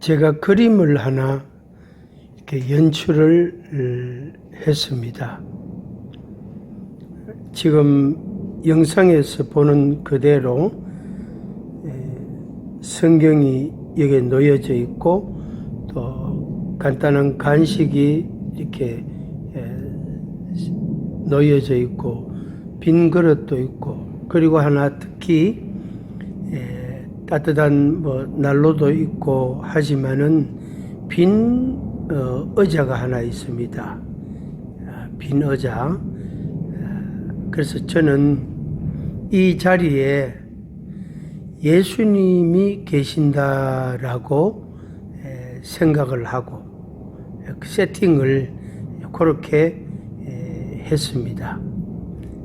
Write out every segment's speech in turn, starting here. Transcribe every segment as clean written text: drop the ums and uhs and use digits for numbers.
제가 그림을 하나 이렇게 연출을 했습니다. 지금 영상에서 보는 그대로 성경이 여기에 놓여져 있고 또 간단한 간식이 이렇게 놓여져 있고 빈 그릇도 있고 그리고 하나 특히 따뜻한 난로도 있고 하지만은 빈 의자가 하나 있습니다. 빈 의자. 그래서 저는 이 자리에 예수님이 계신다라고 생각을 하고 세팅을 그렇게 했습니다.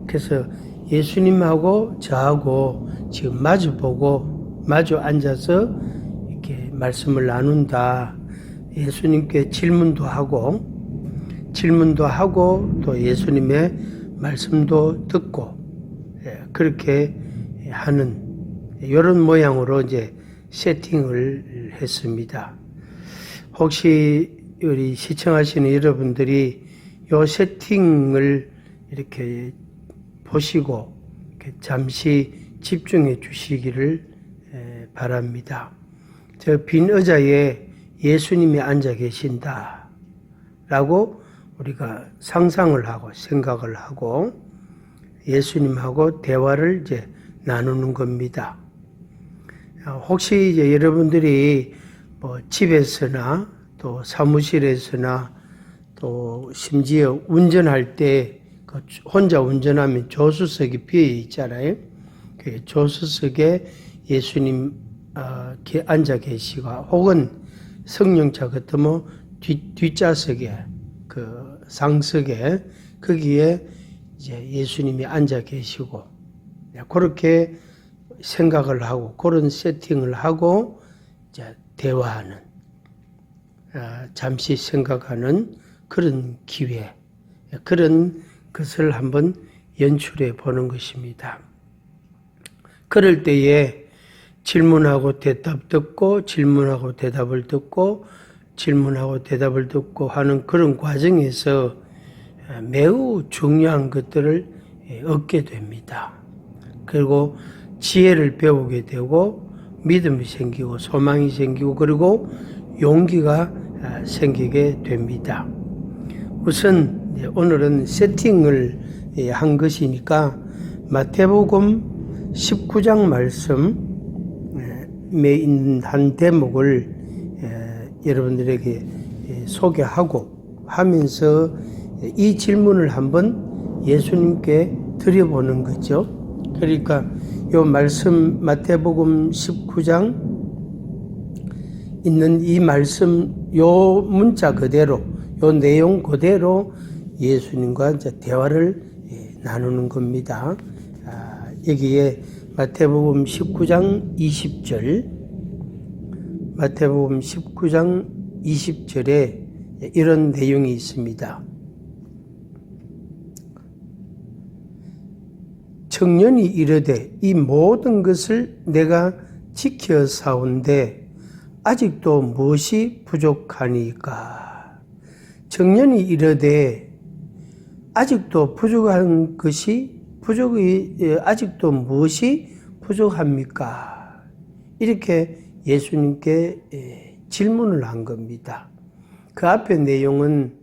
그래서 예수님하고 저하고 지금 마주 앉아서 이렇게 말씀을 나눈다. 예수님께 질문도 하고 또 예수님의 말씀도 듣고 그렇게 하는 이런 모양으로 이제 세팅을 했습니다. 혹시 우리 시청하시는 여러분들이 이 세팅을 이렇게 보시고 이렇게 잠시 집중해 주시기를 바랍니다. 저 빈 의자에 예수님이 앉아 계신다 라고 우리가 상상을 하고 생각을 하고 예수님하고 대화를 이제 나누는 겁니다. 혹시 이제 여러분들이 집에서나 또 사무실에서나 또 심지어 운전할 때 혼자 운전하면 조수석이 비어 있잖아요. 그 조수석에 예수님 앉아 계시고 혹은 성령차 같으면 뒷좌석에 그 상석에 거기에 이제 예수님이 앉아 계시고 그렇게 생각을 하고 그런 세팅을 하고 이제 대화하는 잠시 생각하는 그런 기회 그런 것을 한번 연출해 보는 것입니다. 그럴 때에 질문하고 대답 듣고 질문하고 대답을 듣고 질문하고 대답을 듣고 하는 그런 과정에서 매우 중요한 것들을 얻게 됩니다. 그리고 지혜를 배우게 되고 믿음이 생기고 소망이 생기고 그리고 용기가 생기게 됩니다. 우선 오늘은 세팅을 한 것이니까 마태복음 19장 말씀에 있는 한 대목을 여러분들에게 소개하고 하면서 이 질문을 한번 예수님께 드려보는 거죠. 그러니까 이 말씀 마태복음 19장 있는 이 말씀 요 문자 그대로 요 내용 그대로 예수님과 이제 대화를 나누는 겁니다. 여기에 마태복음 19장 20절 마태복음 19장 20절에 이런 내용이 있습니다. 청년이 이르되 이 모든 것을 내가 지켜 사온데 아직도 무엇이 부족하니까? 청년이 이르되 아직도 부족한 것이 아직도 무엇이 부족합니까? 이렇게 예수님께 질문을 한 겁니다. 그 앞에 내용은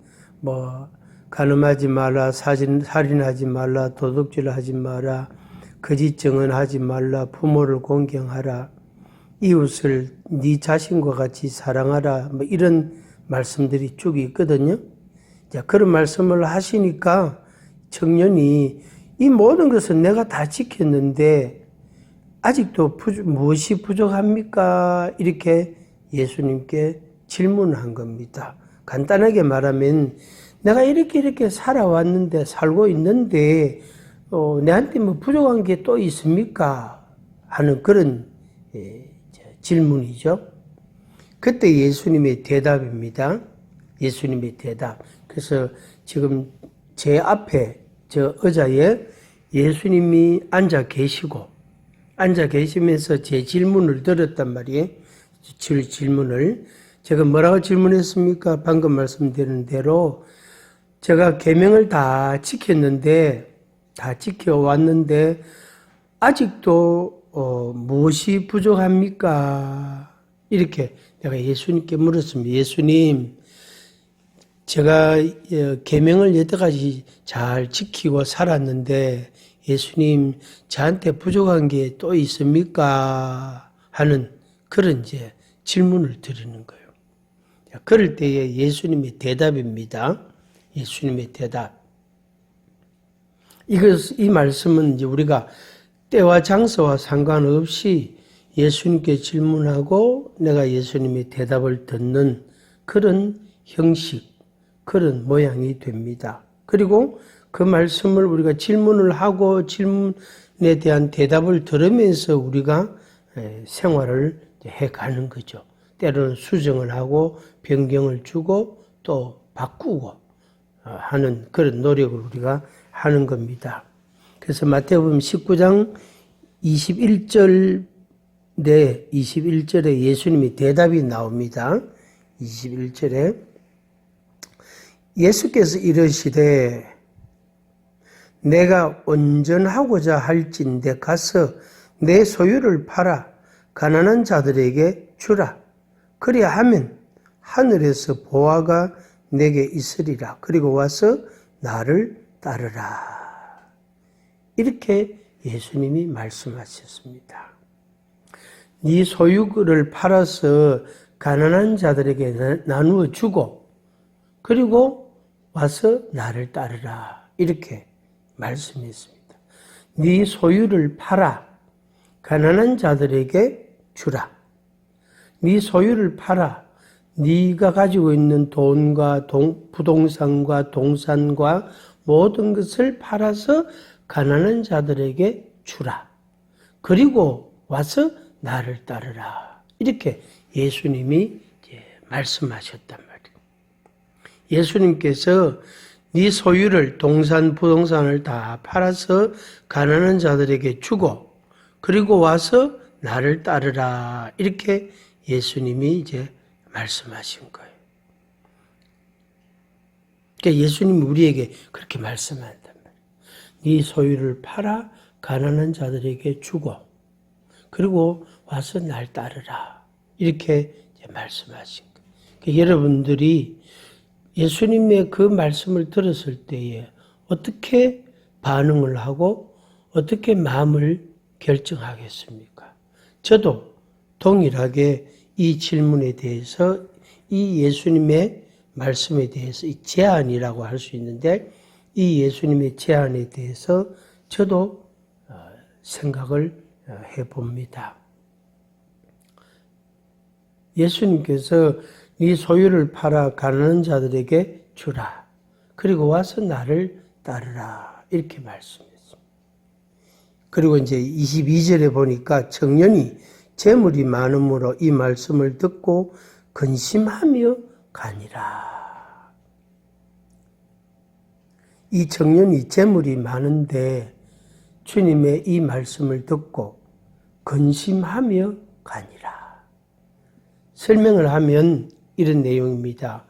간음하지 마라, 살인하지 마라, 도둑질하지 마라, 거짓 증언하지 말라, 부모를 공경하라, 이웃을 네 자신과 같이 사랑하라, 이런 말씀들이 쭉 있거든요. 자, 그런 말씀을 하시니까 청년이 이 모든 것은 내가 다 지켰는데 아직도 무엇이 부족합니까? 이렇게 예수님께 질문한 겁니다. 간단하게 말하면 내가 이렇게 살아왔는데 살고 있는데 내한테 부족한 게 또 있습니까? 하는 그런 질문이죠. 그때 예수님의 대답입니다. 예수님의 대답. 그래서 지금 제 앞에 저 의자에 예수님이 앉아 계시면서 제 질문을 들었단 말이에요. 질문을. 제가 뭐라고 질문했습니까? 방금 말씀드린 대로 제가 계명을 다 지켰는데, 다 지켜왔는데 아직도 무엇이 부족합니까? 이렇게 내가 예수님께 물었습니다. 예수님, 제가 계명을 여태까지 잘 지키고 살았는데 예수님, 저한테 부족한 게 또 있습니까? 하는 그런 이제 질문을 드리는 거예요. 그럴 때에 예수님의 대답입니다. 예수님의 대답. 이 말씀은 이제 우리가 때와 장소와 상관없이 예수님께 질문하고 내가 예수님의 대답을 듣는 그런 형식, 그런 모양이 됩니다. 그리고 그 말씀을 우리가 질문을 하고 질문에 대한 대답을 들으면서 우리가 생활을 해가는 거죠. 때로는 수정을 하고 변경을 주고 또 바꾸고 하는 그런 노력을 우리가 하는 겁니다. 그래서 마태복음 19장 21절에 예수님의 대답이 나옵니다. 21절에 예수께서 이르시되 내가 온전하고자 할진대 가서 내 소유를 팔아 가난한 자들에게 주라. 그리야 하면 하늘에서 보화가 내게 있으리라. 그리고 와서 나를 따르라. 이렇게 예수님이 말씀하셨습니다. 네 소유를 팔아서 가난한 자들에게 나누어 주고 그리고 와서 나를 따르라. 이렇게 말씀했습니다. 네 소유를 팔아 가난한 자들에게 주라. 네 소유를 팔아 네가 가지고 있는 돈과 부동산과 동산과 모든 것을 팔아서 가난한 자들에게 주라. 그리고 와서 나를 따르라. 이렇게 예수님이 이제 말씀하셨단 말이에요. 예수님께서 네 소유를 동산, 부동산을 다 팔아서 가난한 자들에게 주고 그리고 와서 나를 따르라. 이렇게 예수님이 이제 말씀하신 거예요. 그러니까 예수님이 우리에게 그렇게 말씀한단 말이에요. 네 소유를 팔아 가난한 자들에게 주고 그리고 와서 날 따르라. 이렇게 이제 말씀하신 거예요. 그러니까 여러분들이 예수님의 그 말씀을 들었을 때에 어떻게 반응을 하고 어떻게 마음을 결정하겠습니까? 저도 동일하게 이 질문에 대해서 이 예수님의 말씀에 대해서 이 제안이라고 할 수 있는데 이 예수님의 제안에 대해서 저도 생각을 해봅니다. 예수님께서 네 소유를 팔아 가난한 자들에게 주라. 그리고 와서 나를 따르라. 이렇게 말씀했습니다. 그리고 이제 22절에 보니까 청년이 재물이 많음으로 이 말씀을 듣고 근심하며 가니라. 이 청년이 재물이 많은데 주님의 이 말씀을 듣고 근심하며 가니라. 설명을 하면 이런 내용입니다.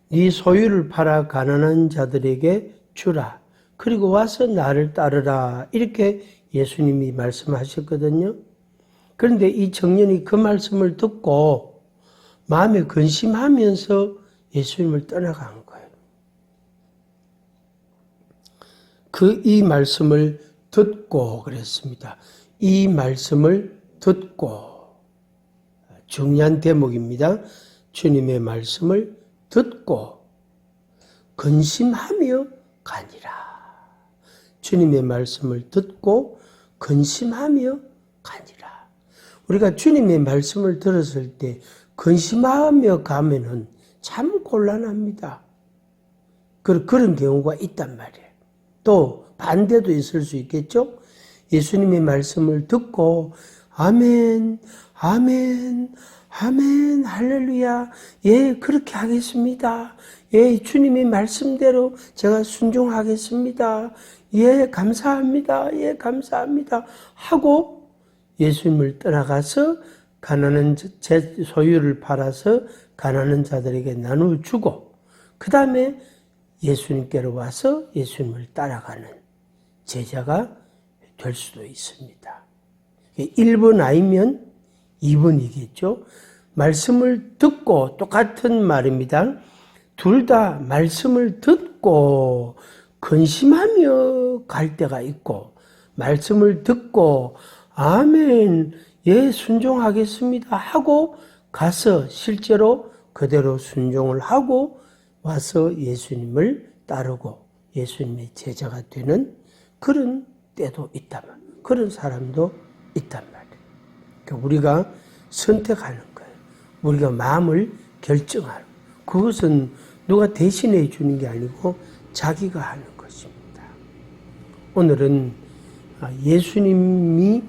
네 소유를 팔아 가난한 자들에게 주라. 그리고 와서 나를 따르라. 이렇게 예수님이 말씀하셨거든요. 그런데 이 청년이 그 말씀을 듣고 마음에 근심하면서 예수님을 떠나간 거예요. 이 말씀을 듣고 그랬습니다. 이 말씀을 듣고 중요한 대목입니다. 주님의 말씀을 듣고 근심하며 가니라. 주님의 말씀을 듣고 근심하며 가니라. 우리가 주님의 말씀을 들었을 때 근심하며 가면은 참 곤란합니다. 그런 경우가 있단 말이에요. 또 반대도 있을 수 있겠죠? 예수님의 말씀을 듣고 아멘, 아멘, 아멘, 할렐루야. 예, 그렇게 하겠습니다. 예, 주님의 말씀대로 제가 순종하겠습니다. 예, 감사합니다. 예, 감사합니다. 하고 예수님을 떠나가서 가난한 제 소유를 팔아서 가난한 자들에게 나누어 주고 그 다음에 예수님께로 와서 예수님을 따라가는 제자가 될 수도 있습니다. 1번 아니면 2번이겠죠. 말씀을 듣고 똑같은 말입니다. 둘 다 말씀을 듣고 근심하며 갈 때가 있고 말씀을 듣고 아멘, 예, 순종하겠습니다 하고 가서 실제로 그대로 순종을 하고 와서 예수님을 따르고 예수님의 제자가 되는 그런 때도 있단 말이에요. 그런 사람도 있단 말이에요. 그러니까 우리가 선택하는 거예요. 우리가 마음을 결정하는 거예요. 그것은 누가 대신해 주는 게 아니고 자기가 하는 것입니다. 오늘은 예수님이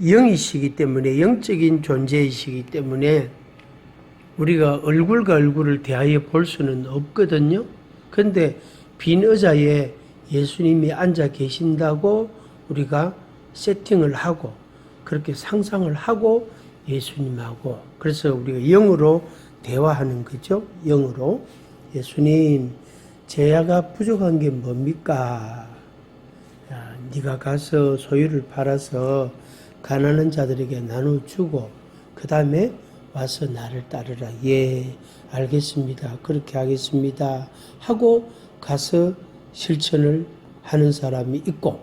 영이시기 때문에 영적인 존재이시기 때문에 우리가 얼굴과 얼굴을 대하여 볼 수는 없거든요. 그런데 빈 의자에 예수님이 앉아 계신다고 우리가 세팅을 하고 그렇게 상상을 하고 예수님하고 그래서 우리가 영으로 대화하는 거죠. 영으로 예수님 제가 부족한 게 뭡니까? 야, 네가 가서 소유를 팔아서 가난한 자들에게 나눠주고 그 다음에 와서 나를 따르라. 예, 알겠습니다. 그렇게 하겠습니다. 하고 가서 실천을 하는 사람이 있고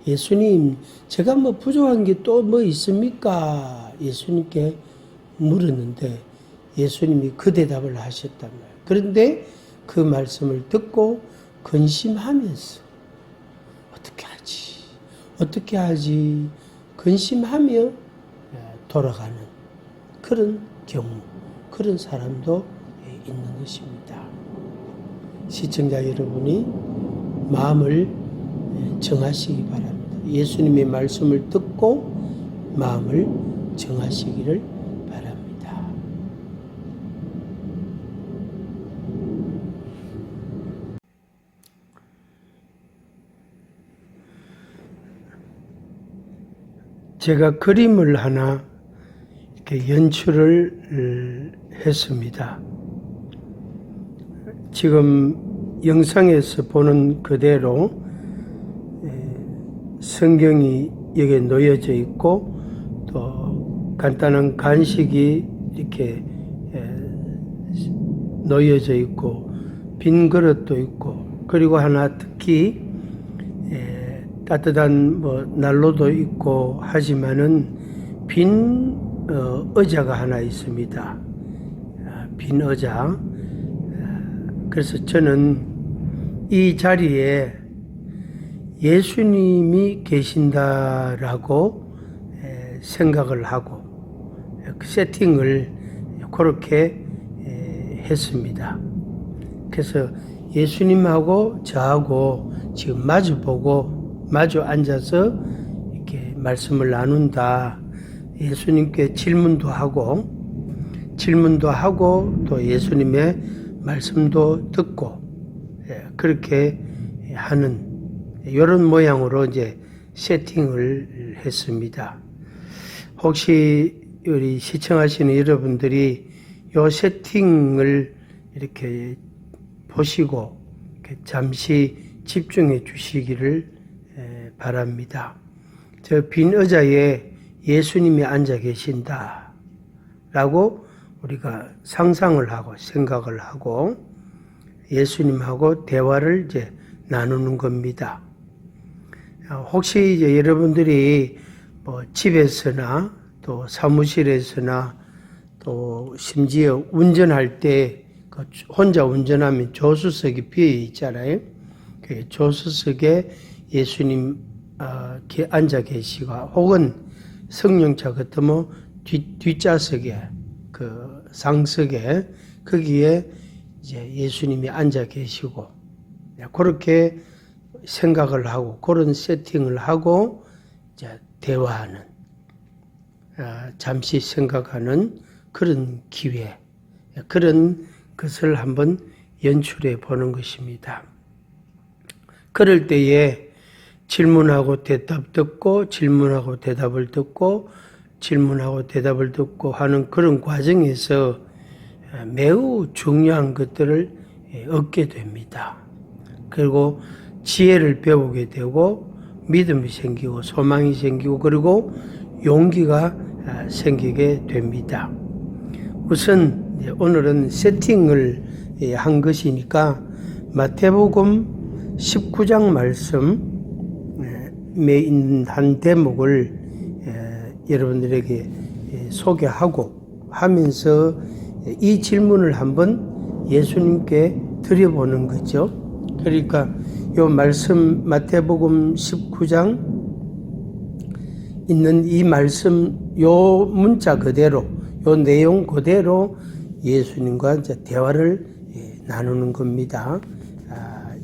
예수님 제가 뭐 부족한 게 또 뭐 있습니까? 예수님께 물었는데 예수님이 그 대답을 하셨단 말이에요. 그런데 그 말씀을 듣고 근심하면서 어떻게 하지 근심하며 돌아가는 그런 경우 그런 사람도 있는 것입니다. 시청자 여러분이 마음을 정하시기 바랍니다. 예수님의 말씀을 듣고 마음을 정하시기를 바랍니다. 제가 그림을 하나 이렇게 연출을 했습니다. 지금 영상에서 보는 그대로 성경이 여기에 놓여져 있고 또 간단한 간식이 이렇게 놓여져 있고 빈 그릇도 있고 그리고 하나 특히 따뜻한 뭐 난로도 있고 하지만은 빈 의자가 하나 있습니다. 빈 의자. 그래서 저는 이 자리에 예수님이 계신다라고 생각을 하고 세팅을 그렇게 했습니다. 그래서 예수님하고 저하고 지금 마주 앉아서 이렇게 말씀을 나눈다. 예수님께 질문도 하고 또 예수님의 말씀도 듣고 그렇게 하는 이런 모양으로 이제 세팅을 했습니다. 혹시 우리 시청하시는 여러분들이 이 세팅을 이렇게 보시고 이렇게 잠시 집중해 주시기를 바랍니다. 저 빈 의자에 예수님이 앉아 계신다 라고 우리가 상상을 하고 생각을 하고 예수님하고 대화를 이제 나누는 겁니다. 혹시 이제 여러분들이 뭐 집에서나 또 사무실에서나 또 심지어 운전할 때 혼자 운전하면 조수석이 비어 있잖아요. 그 조수석에 예수님 앉아 계시고 혹은 성령차 같으면 뒷좌석에 그 상석에 거기에 이제 예수님이 앉아 계시고 그렇게 생각을 하고 그런 세팅을 하고 이제 대화하는 잠시 생각하는 그런 기회 그런 것을 한번 연출해 보는 것입니다. 그럴 때에 질문하고 대답 듣고 질문하고 대답을 듣고 질문하고 대답을 듣고 하는 그런 과정에서 매우 중요한 것들을 얻게 됩니다. 그리고 지혜를 배우게 되고 믿음이 생기고 소망이 생기고 그리고 용기가 생기게 됩니다. 우선 오늘은 세팅을 한 것이니까 마태복음 19장 말씀에 있는 한 대목을 여러분들에게 소개하고 하면서 이 질문을 한번 예수님께 드려보는 거죠. 그러니까 이 말씀 마태복음 19장 있는 이 말씀 요 문자 그대로 요 내용 그대로 예수님과 이제 대화를 나누는 겁니다.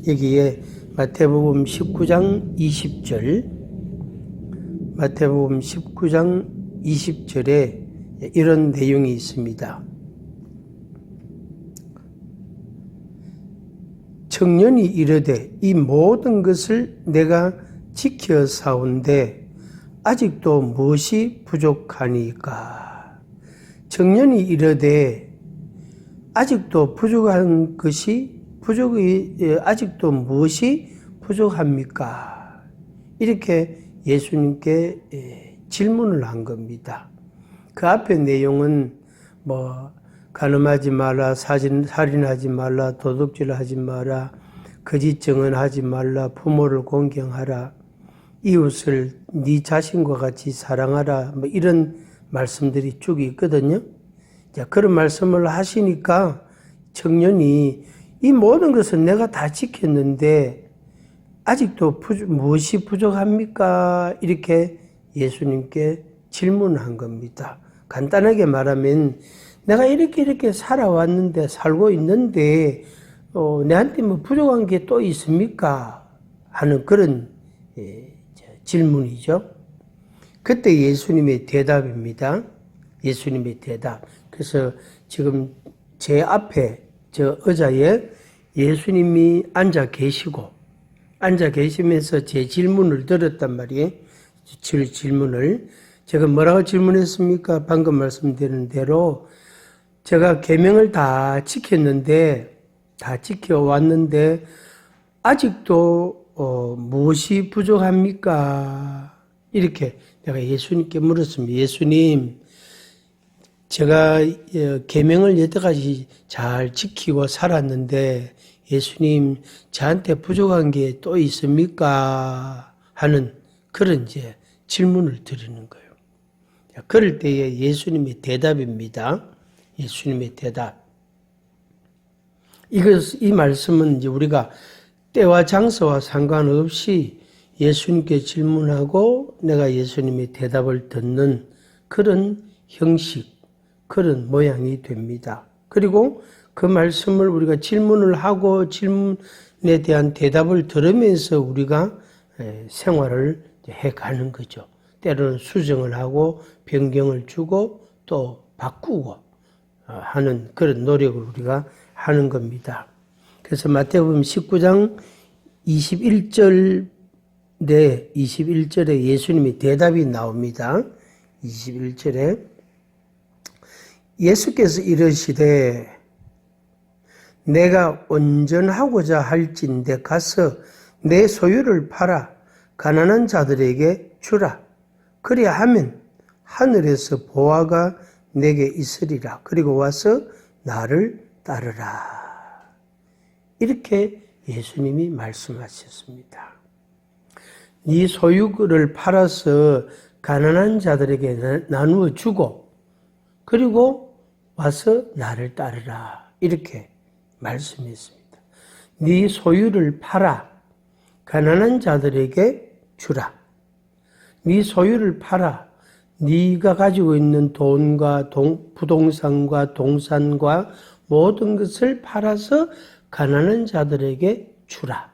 여기에 마태복음 19장 20절 마태복음 19장 20절에 이런 내용이 있습니다. 청년이 이르되 이 모든 것을 내가 지켜 사온데 아직도 무엇이 부족하니까? 청년이 이르되 아직도 부족한 것이 아직도 무엇이 부족합니까? 이렇게 예수님께 질문을 한 겁니다. 그 앞에 내용은 간음하지 마라, 살인하지 말라, 도둑질하지 마라, 거짓 증언하지 말라, 부모를 공경하라, 이웃을 네 자신과 같이 사랑하라, 이런 말씀들이 쭉 있거든요. 자, 그런 말씀을 하시니까 청년이 이 모든 것은 내가 다 지켰는데 아직도 무엇이 부족합니까? 이렇게 예수님께 질문한 겁니다. 간단하게 말하면 내가 이렇게 살아왔는데 살고 있는데 내한테 부족한 게 또 있습니까? 하는 그런 질문이죠. 그때 예수님의 대답입니다. 예수님의 대답. 그래서 지금 제 앞에 저 의자에 예수님이 앉아 계시면서 제 질문을 들었단 말이에요. 질문을. 제가 뭐라고 질문했습니까? 방금 말씀드린 대로 제가 계명을 다 지켜왔는데 아직도 무엇이 부족합니까? 이렇게 내가 예수님께 물었습니다. 예수님, 제가 계명을 여태까지 잘 지키고 살았는데 예수님, 저한테 부족한 게 또 있습니까? 하는 그런 이제 질문을 드리는 거예요. 그럴 때에 예수님의 대답입니다. 예수님의 대답. 이 말씀은 이제 우리가 때와 장소와 상관없이 예수님께 질문하고 내가 예수님의 대답을 듣는 그런 형식, 그런 모양이 됩니다. 그리고 그 말씀을 우리가 질문을 하고 질문에 대한 대답을 들으면서 우리가 생활을 해가는 거죠. 때로는 수정을 하고 변경을 주고 또 바꾸고 하는 그런 노력을 우리가 하는 겁니다. 그래서 마태복음 19장 21절에 예수님의 대답이 나옵니다. 21절에 예수께서 이르시되 내가 온전하고자 할진대 가서 내 소유를 팔아 가난한 자들에게 주라. 그리야 하면 하늘에서 보화가 내게 있으리라. 그리고 와서 나를 따르라. 이렇게 예수님이 말씀하셨습니다. 네 소유를 팔아서 가난한 자들에게 나누어 주고 그리고 와서 나를 따르라. 이렇게 말씀했습니다. 네 소유를 팔아 가난한 자들에게 주라. 네 소유를 팔아 네가 가지고 있는 돈과 부동산과 동산과 모든 것을 팔아서 가난한 자들에게 주라.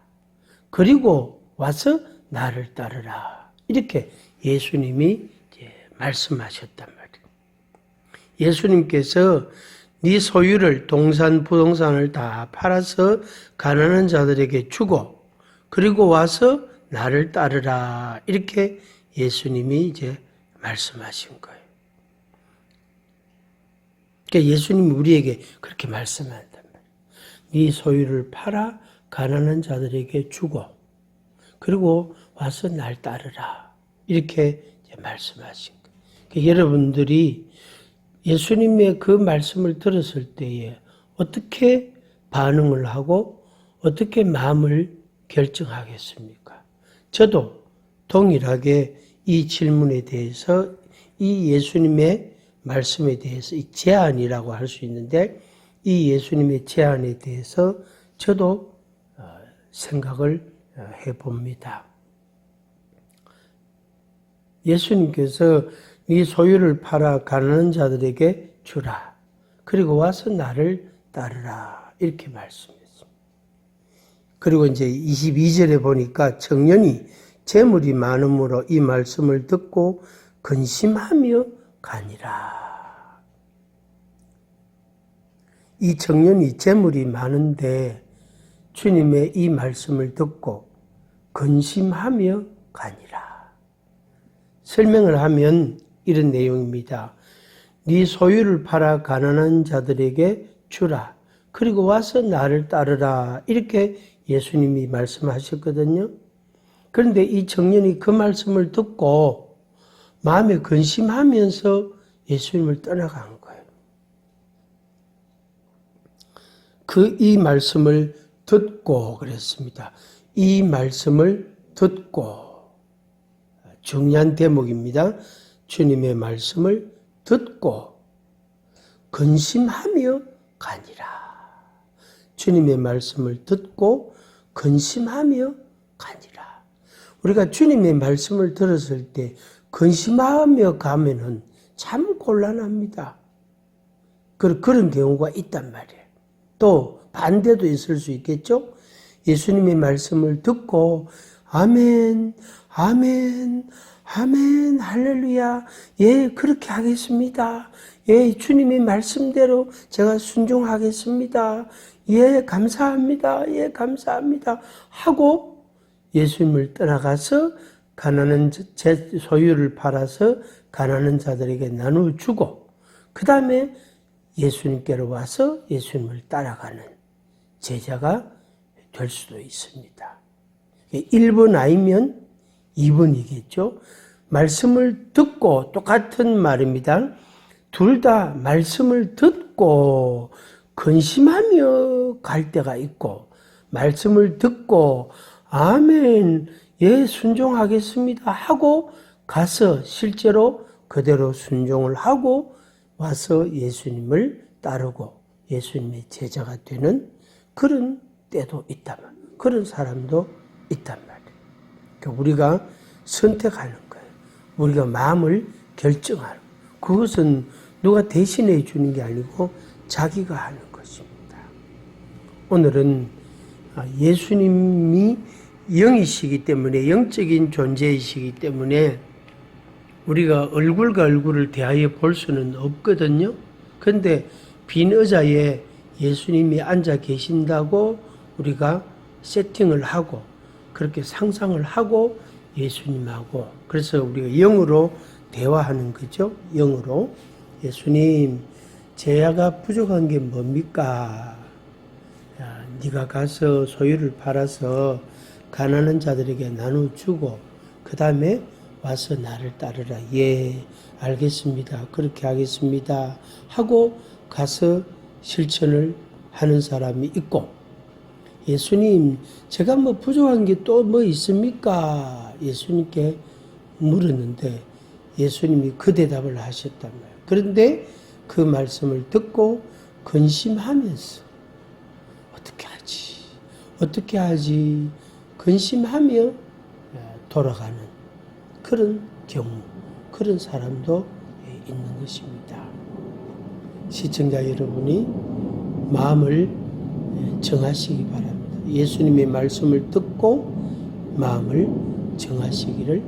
그리고 와서 나를 따르라. 이렇게 예수님이 말씀하셨단 말이에요. 예수님께서 네 소유를 동산, 부동산을 다 팔아서 가난한 자들에게 주고 그리고 와서 나를 따르라. 이렇게 예수님이 이제 말씀하신 거예요. 그러니까 예수님이 우리에게 그렇게 말씀한단 말이에요. 네 소유를 팔아 가난한 자들에게 주고 그리고 와서 날 따르라. 이렇게 말씀하신 거예요. 그러니까 여러분들이 예수님의 그 말씀을 들었을 때에 어떻게 반응을 하고 어떻게 마음을 결정하겠습니까? 저도 동일하게 이 질문에 대해서 이 예수님의 말씀에 대해서 이 제안이라고 할 수 있는데 이 예수님의 제안에 대해서 저도 생각을 해봅니다. 예수님께서 네 소유를 팔아 가난한 자들에게 주라. 그리고 와서 나를 따르라. 이렇게 말씀했습니다. 그리고 이제 22절에 보니까 청년이 재물이 많음으로 이 말씀을 듣고 근심하며 가니라. 이 청년이 재물이 많은데 주님의 이 말씀을 듣고 근심하며 가니라. 설명을 하면 이런 내용입니다. 네 소유를 팔아 가난한 자들에게 주라. 그리고 와서 나를 따르라. 이렇게 예수님이 말씀하셨거든요. 그런데 이 청년이 그 말씀을 듣고 마음에 근심하면서 예수님을 떠나간 거예요. 이 말씀을 듣고 그랬습니다. 이 말씀을 듣고 중요한 대목입니다. 주님의 말씀을 듣고 근심하며 가니라. 주님의 말씀을 듣고 근심하며 가니라. 우리가 주님의 말씀을 들었을 때 근심하며 가면은 참 곤란합니다. 그런 경우가 있단 말이에요. 또 반대도 있을 수 있겠죠? 예수님의 말씀을 듣고 아멘, 아멘, 아멘, 할렐루야. 예, 그렇게 하겠습니다. 예, 주님의 말씀대로 제가 순종하겠습니다. 예, 감사합니다. 예, 감사합니다. 하고 예수님을 떠나가서 가난한 제 소유를 팔아서 가난한 자들에게 나누어 주고 그 다음에 예수님께로 와서 예수님을 따라가는 제자가 될 수도 있습니다. 1번 아니면 2번이겠죠. 말씀을 듣고 똑같은 말입니다. 둘 다 말씀을 듣고 근심하며 갈 때가 있고 말씀을 듣고 아멘, 예, 순종하겠습니다 하고 가서 실제로 그대로 순종을 하고 와서 예수님을 따르고 예수님의 제자가 되는 그런 때도 있단 말이에요. 그런 사람도 있단 말이에요. 그러니까 우리가 선택하는 거예요. 우리가 마음을 결정하는 거예요. 그것은 누가 대신해 주는 게 아니고 자기가 하는 것입니다. 오늘은 예수님이 영이시기 때문에 영적인 존재이시기 때문에 우리가 얼굴과 얼굴을 대하여 볼 수는 없거든요. 그런데 빈 의자에 예수님이 앉아 계신다고 우리가 세팅을 하고 그렇게 상상을 하고 예수님하고 그래서 우리가 영으로 대화하는 거죠. 영으로 예수님 제가 부족한 게 뭡니까? 야, 네가 가서 소유를 팔아서 가난한 자들에게 나눠주고 그 다음에 와서 나를 따르라. 예, 알겠습니다. 그렇게 하겠습니다. 하고 가서 실천을 하는 사람이 있고 예수님 제가 뭐 부족한 게 또 뭐 있습니까? 예수님께 물었는데 예수님이 그 대답을 하셨단 말이에요. 그런데 그 말씀을 듣고 근심하면서 어떻게 하지 근심하며 돌아가는 그런 경우 그런 사람도 있는 것입니다. 시청자 여러분이 마음을 정하시기 바랍니다. 예수님의 말씀을 듣고 마음을 정하시기를